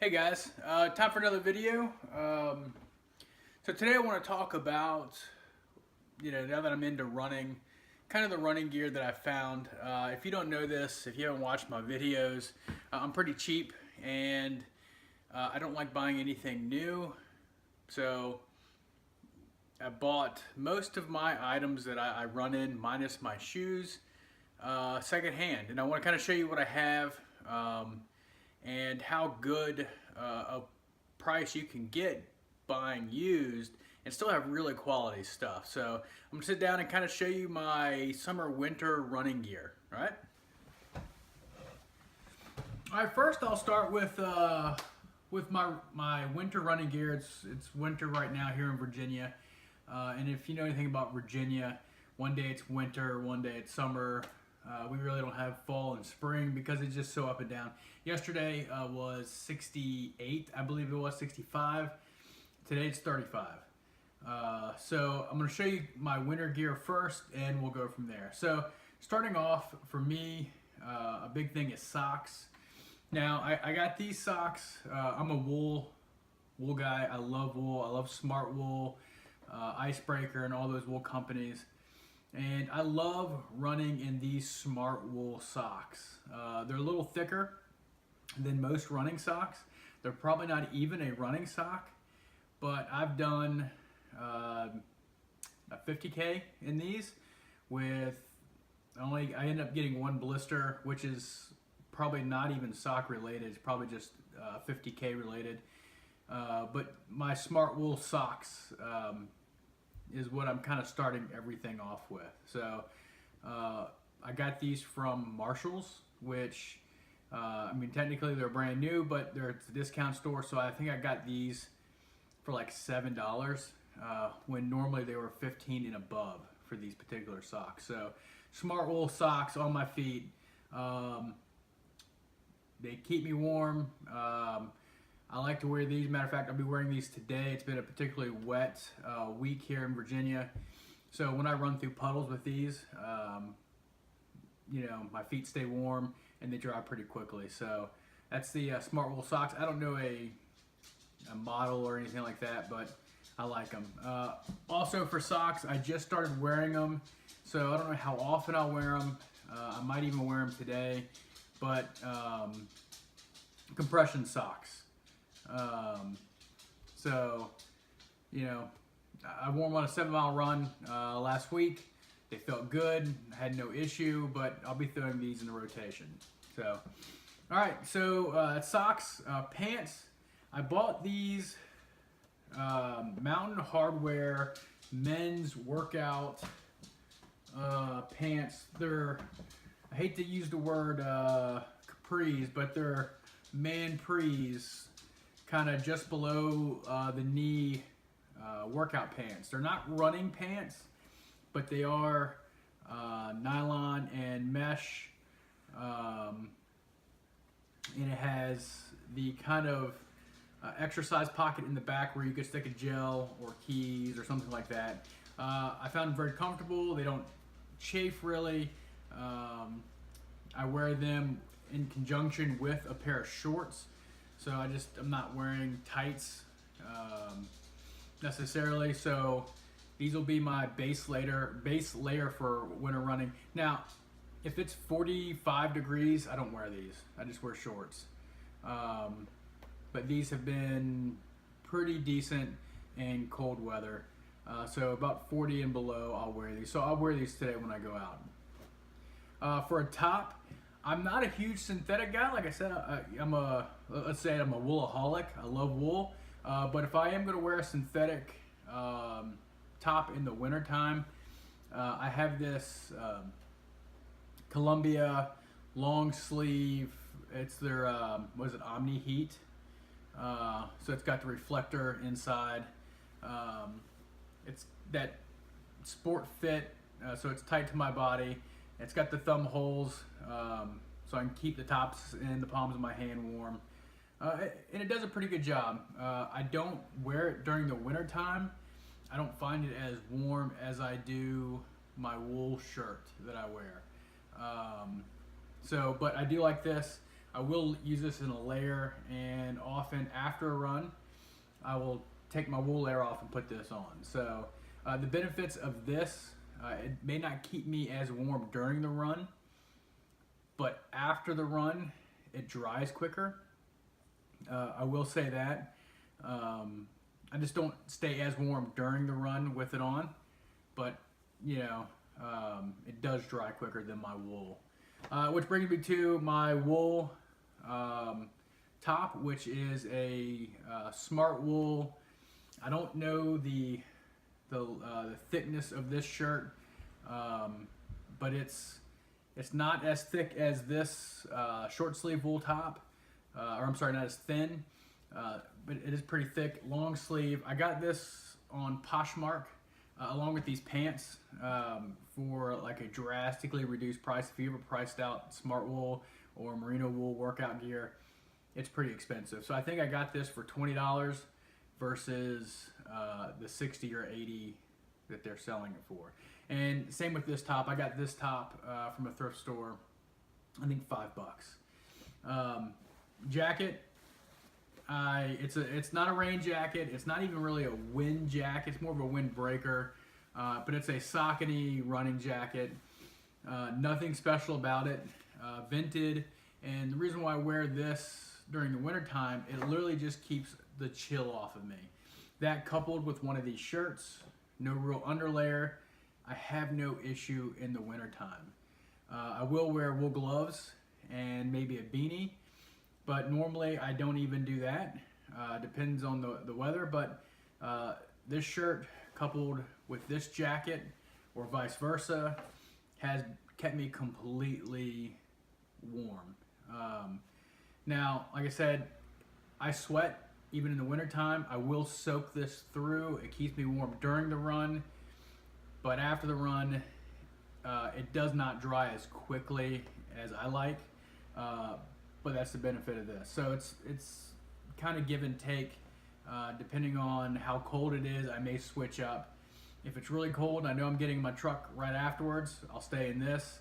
Hey guys, time for another video. So today I want to talk about, now that I'm into running, kind of the running gear that I found. If you don't know this, if you haven't watched my videos, I'm pretty cheap and I don't like buying anything new. So I bought most of my items that I run in, minus my shoes, secondhand. And I want to kind of show you what I have. And how good a price you can get buying used and still have really quality stuff. So I'm gonna sit down and kind of show you my summer winter running gear. All right. All right. First, I'll start with my winter running gear. It's winter right now here in Virginia, and if you know anything about Virginia, one day it's winter, one day it's summer. We really don't have fall and spring because it's just so up and down. Yesterday was 68, I believe it was 65. Today it's 35. So I'm going to show you my winter gear first and we'll go from there. So starting off for me, a big thing is socks. Now I got these socks. I'm a wool guy. I love wool. I love Smart Wool, Icebreaker, and all those wool companies. And I love running in these Smart Wool socks. They're a little thicker than most running socks. They're probably not even a running sock, but I've done a 50K in these with I end up getting one blister, which is probably not even sock related. It's probably just 50K related. But my Smart Wool socks, is what I'm kind of starting everything off with. So I got these from Marshalls, which I mean technically they're brand new, but they're a discount store. So I think I got these for like $7 when normally they were 15 and above for these particular socks. So Smart Wool socks on my feet. They keep me warm. I like to wear these. Matter of fact, I'll be wearing these today. It's been a particularly wet week here in Virginia. So when I run through puddles with these, my feet stay warm and they dry pretty quickly. So that's the Smart Wool socks. I don't know a model or anything like that, but I like them. Also for socks, I just started wearing them. So I don't know how often I'll wear them. I might even wear them today, but compression socks. I wore them on a 7-mile run last week. They felt good. I had no issue, but I'll be throwing these in the rotation. So, all right. So socks, pants. I bought these Mountain Hardwear men's workout pants. I hate to use the word capris, but they're man-prees, kind of just below the knee workout pants. They're not running pants, but they are nylon and mesh, and it has the kind of exercise pocket in the back where you could stick a gel or keys or something like that. I found them very comfortable. They don't chafe really. I wear them in conjunction with a pair of shorts. So I'm not wearing tights necessarily. So these will be my base layer for winter running. Now, if it's 45 degrees, I don't wear these. I just wear shorts. But these have been pretty decent in cold weather. So about 40 and below, I'll wear these. So I'll wear these today when I go out. For a top, I'm not a huge synthetic guy. Like I said, let's say I'm a woolaholic. I love wool. But if I am going to wear a synthetic top in the wintertime, I have this Columbia long sleeve. It's their, Omni Heat. So it's got the reflector inside. It's that sport fit, so it's tight to my body. It's got the thumb holes, so I can keep the tops and the palms of my hand warm. And it does a pretty good job. I don't wear it during the winter time. I don't find it as warm as I do my wool shirt that I wear. But I do like this. I will use this in a layer, and often after a run, I will take my wool layer off and put this on. So the benefits of this, it may not keep me as warm during the run, but after the run, it dries quicker. I will say that. I just don't stay as warm during the run with it on, but you know, it does dry quicker than my wool. Which brings me to my wool top, which is a Smartwool. I don't know the thickness of this shirt, but it's not as thick as this short sleeve wool top, or I'm sorry, not as thin, but it is pretty thick, long sleeve. I got this on Poshmark along with these pants for like a drastically reduced price. If you ever priced out Smartwool or merino wool workout gear, it's pretty expensive. So I think I got this for $20 versus the 60 or 80 that they're selling it for. And same with this top. I got this top from a thrift store, I think $5. Jacket, it's not a rain jacket. It's not even really a wind jacket. It's more of a windbreaker, but it's a Saucony running jacket. Nothing special about it. Vented, and the reason why I wear this during the winter time, it literally just keeps the chill off of me. That coupled with one of these shirts, no real underlayer, I have no issue in the winter time. I will wear wool gloves and maybe a beanie, but normally I don't even do that. Depends on the weather, but this shirt coupled with this jacket or vice versa has kept me completely warm. Now, like I said, I sweat even in the wintertime. I will soak this through. It keeps me warm during the run, but after the run, it does not dry as quickly as I like, but that's the benefit of this. So it's kind of give and take. Depending on how cold it is, I may switch up. If it's really cold and I know I'm getting in my truck right afterwards, I'll stay in this.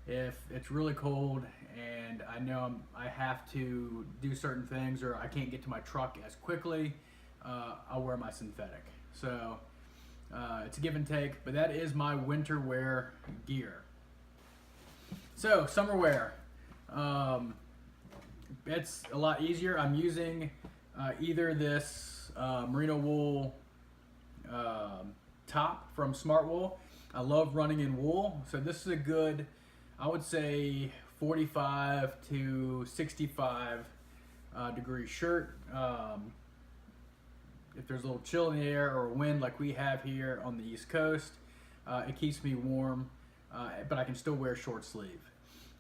If it's really cold and I know I have to do certain things or I can't get to my truck as quickly, I'll wear my synthetic. So it's a give and take, but that is my winter wear gear. So summer wear, it's a lot easier. I'm using either this merino wool top from Smartwool. I love running in wool, so this is a good, I would say 45 to 65 degree shirt. If there's a little chill in the air or wind like we have here on the East Coast, it keeps me warm, but I can still wear short sleeve.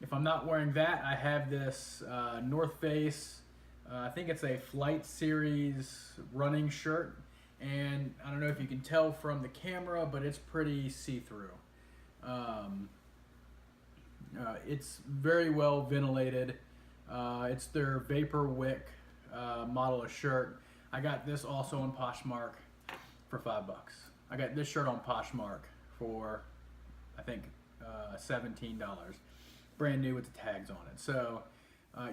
If I'm not wearing that, I have this North Face, I think it's a Flight Series running shirt, and I don't know if you can tell from the camera, but it's pretty see-through. It's very well ventilated. It's their Vapor Wick model of shirt. I got this also on Poshmark for $5. I got this shirt on Poshmark for, I think, $17. Brand new with the tags on it. So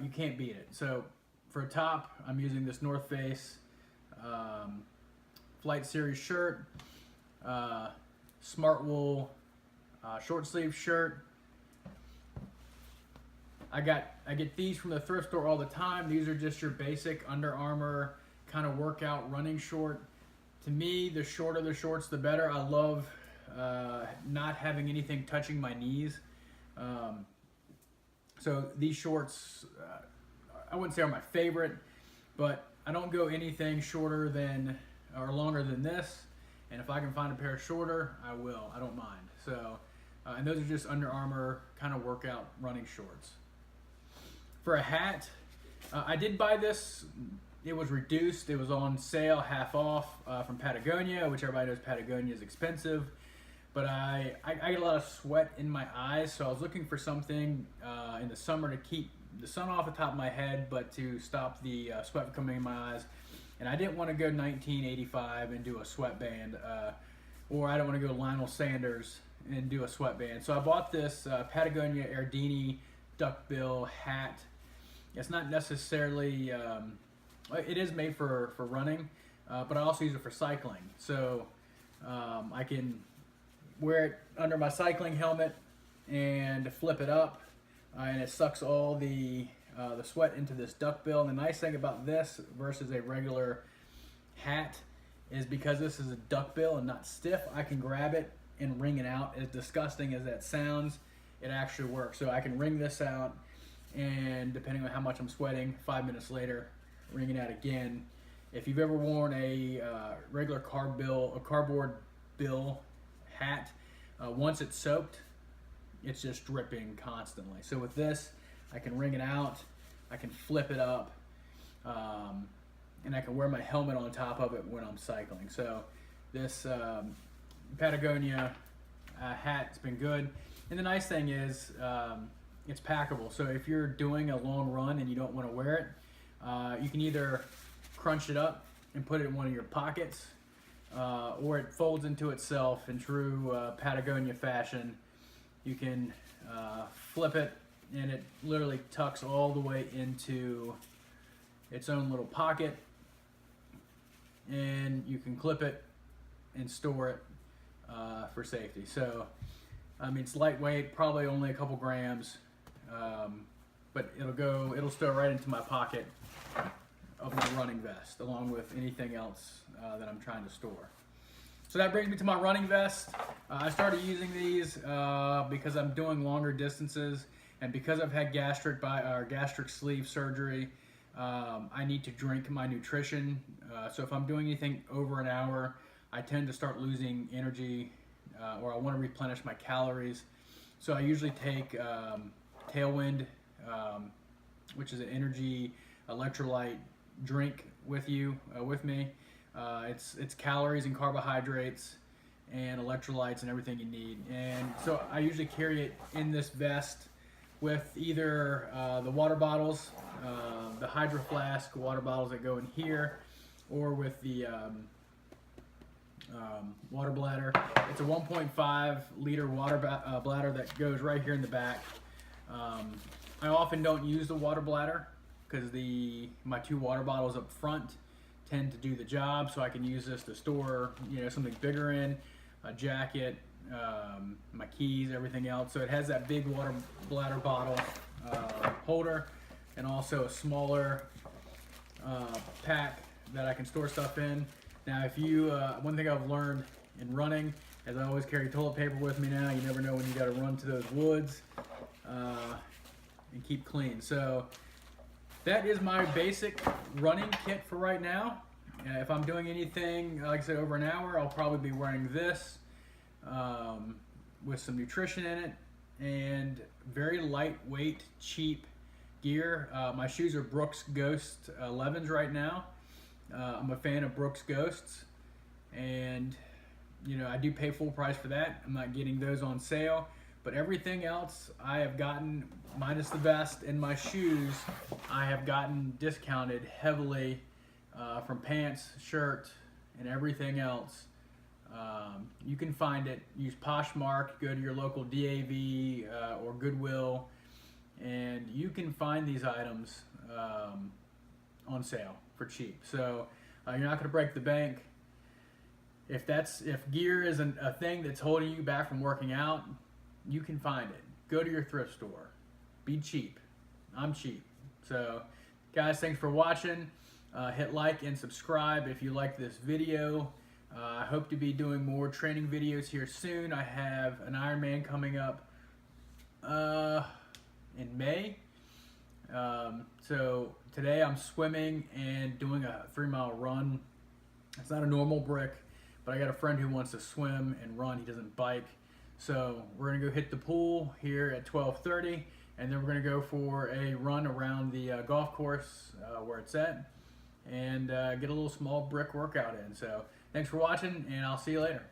you can't beat it. So for a top, I'm using this North Face Flight Series shirt, Smartwool short sleeve shirt. I get these from the thrift store all the time. These are just your basic Under Armour kind of workout running short. To me, the shorter the shorts, the better. I love not having anything touching my knees. So these shorts, I wouldn't say are my favorite, but I don't go anything shorter than or longer than this. And if I can find a pair shorter, I will. I don't mind. So, and those are just Under Armour kind of workout running shorts. For a hat, I did buy this. It was reduced. It was on sale, half off from Patagonia, which everybody knows Patagonia is expensive. But I get a lot of sweat in my eyes, so I was looking for something in the summer to keep the sun off the top of my head, but to stop the sweat from coming in my eyes. And I didn't want to go 1985 and do a sweatband, or I don't want to go Lionel Sanders and do a sweatband. So I bought this Patagonia Ardini duckbill hat. It's not necessarily, it is made for running, but I also use it for cycling. So I can wear it under my cycling helmet and flip it up, and it sucks all the sweat into this duckbill. And the nice thing about this versus a regular hat is because this is a duckbill and not stiff, I can grab it and wring it out. As disgusting as that sounds, it actually works. So I can wring this out, and depending on how much I'm sweating, 5 minutes later, wring it out again. If you've ever worn a regular cardboard bill hat, once it's soaked, it's just dripping constantly. So with this, I can wring it out, I can flip it up, and I can wear my helmet on top of it when I'm cycling. So this Patagonia hat's been good. And the nice thing is it's packable. So if you're doing a long run and you don't want to wear it, you can either crunch it up and put it in one of your pockets, or it folds into itself in true Patagonia fashion. You can flip it, and it literally tucks all the way into its own little pocket, and you can clip it and store it for safety. So I mean, it's lightweight, probably only a couple grams, but it'll stow right into my pocket of my running vest, along with anything else that I'm trying to store. So that brings me to my running vest. I started using these because I'm doing longer distances, and because I've had gastric sleeve surgery, I need to drink my nutrition. So if I'm doing anything over an hour, I tend to start losing energy, or I want to replenish my calories. So I usually take Tailwind, which is an energy electrolyte drink with me. It's calories and carbohydrates and electrolytes and everything you need. And so I usually carry it in this vest with either the water bottles, the Hydro Flask water bottles that go in here, or with the water bladder. It's a 1.5 liter water bladder that goes right here in the back. I often don't use the water bladder because my two water bottles up front tend to do the job, so I can use this to store something bigger in, a jacket, my keys, everything else. So it has that big water bladder bottle holder, and also a smaller pack that I can store stuff in. Now, if you one thing I've learned in running is I always carry toilet paper with me now. You never know when you got to run to those woods and keep clean. So that is my basic running kit for right now. If I'm doing anything, like I said, over an hour, I'll probably be wearing this with some nutrition in it, and very lightweight, cheap gear. My shoes are Brooks Ghost 11s right now. I'm a fan of Brooks Ghosts, and I do pay full price for that. I'm not getting those on sale, but everything else I have gotten, minus the vest and my shoes, I have gotten discounted heavily from pants, shirt, and everything else. You can find it. Use Poshmark, go to your local DAV or Goodwill, and you can find these items on sale for cheap. So you're not going to break the bank. If gear isn't a thing that's holding you back from working out, you can find it. Go to your thrift store. Be cheap. I'm cheap. So guys, thanks for watching. Hit like and subscribe if you like this video. I hope to be doing more training videos here soon. I have an Ironman coming up in May. So today I'm swimming and doing a 3-mile run. It's not a normal brick, but I got a friend who wants to swim and run. He doesn't bike. So we're gonna go hit the pool here at 12:30, and then we're gonna go for a run around the golf course where it's at, and get a little small brick workout in. So thanks for watching, and I'll see you later.